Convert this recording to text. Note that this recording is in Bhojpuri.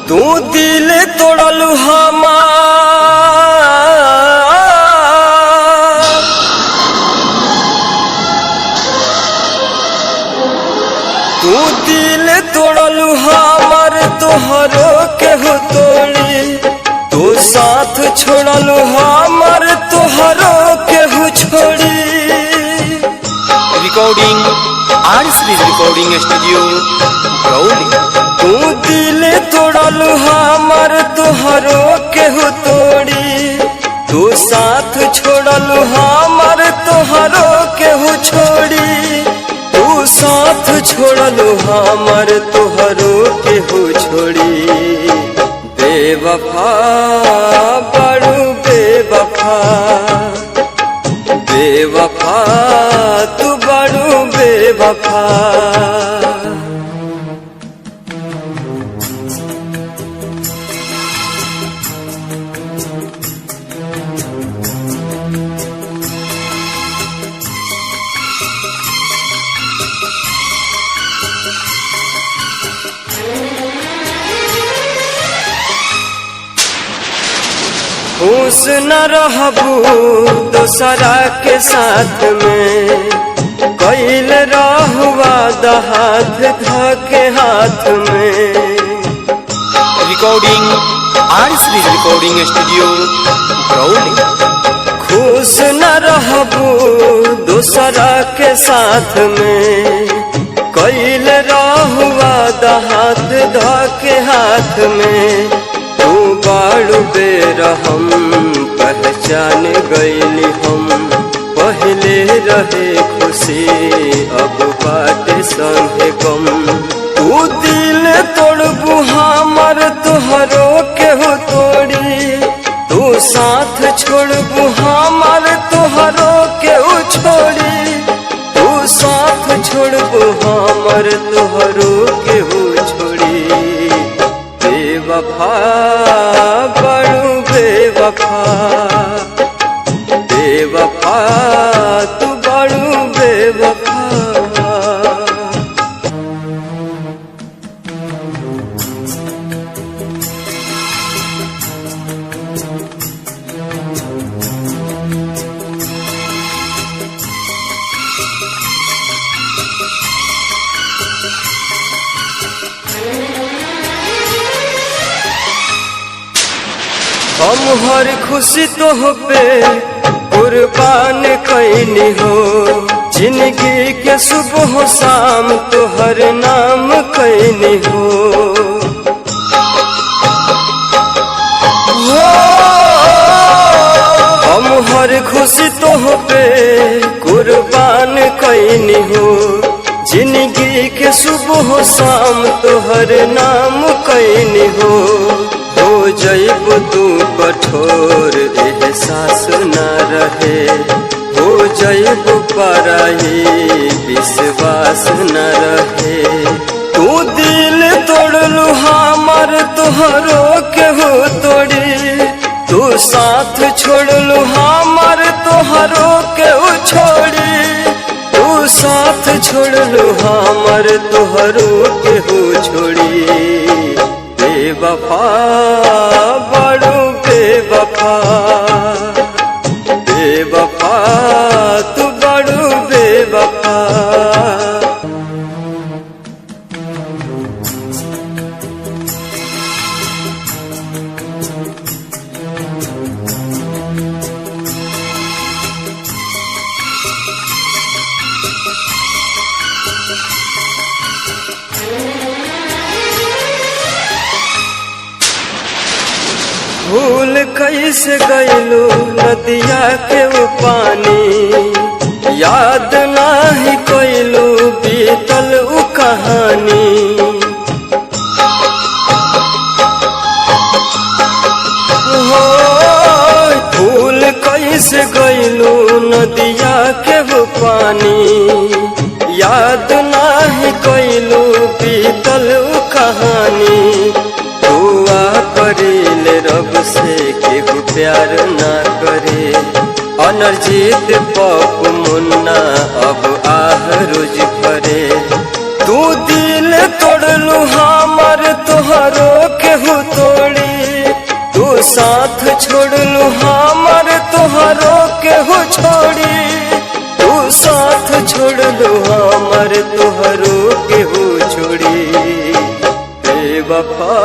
तू दिल तोड़लू हमार, तू दिल तोड़लू हमार तोहरो केहू तोड़ी, तू साथ छोड़लू हमार तोहरो केहू छोड़ी। Recording RSB recording studio Barauli. तू दिल तोड़लू हमार तोहरो केहू तोड़ी, तू साथ छोड़लू हमार तोहरो केहू छोड़ी, तू साथ छोड़लू हमार तोहरो केहू छोड़ी। बेवफा बड़ू बेवफा, बेवफा तू बड़ू बेवफा। खुश न रहबू दोसरा के साथ में, कैल रहुआ हाथ धके हाथ में। Recording RSB recording studio Barauli. खुश न रहबू दोसरा के साथ में, कैल रहुआ हाथ धके हाथ में। तू बाड़ू बेरहम पहचान गईली हम, पहले रहे खुशी अब बाटे संगे गम। तू दिल तोड़बू हमार तोहरो केहू तोड़ी, तू साथ छोड़बू हमार तोहरो केहू छोड़ी, तू साथ छोड़बू हमार तोहरो केहू छोड़ी। बेवफा बड़ू बेवफा, बेवफा तू बड़ू बेवफा। हम हर खुशी तो पे कुर्बान कैनी हो, जिंदगी के सुबह शाम तो हर नाम कैनी हो। हम हर खुशी तो पे कुर्बान कैनी हो, जिंदगी के सुबह शाम तो हर नाम कैनी हो। हो जैब तू कठोर एहसास न रहे, हो जैब पराई विश्वास न रहे। तू दिल तोड़लू हमार तोहरो केहू तोड़ी, तू साथ छोड़लू हमार तोहरो केहू छोड़ी, तू साथ छोड़लू हमार तोहरो केहू छोड़ी। बेवफा बड़ू बेवफा, बेवफा तू बड़ू बेवफा। भूल कैसे गईलू नदिया के वो पानी, याद नाही कैलू बीतल उ कहानी। हो भूल कैसे गईलू नदिया के वो पानी, याद नाही कैलू बीतल उ कहानी। दुआ करीले रब से केहू प्यार ना करे, अनर्जित पप मुन्ना अब आह रोज करे। तू दिल तोड़लू हमार तोहरो केहू साथ छोड़लू हमर तोहरो केहू छोड़ी, तू साथ छोड़लू हमर तोहरो केहू छोड़ी। बेवफा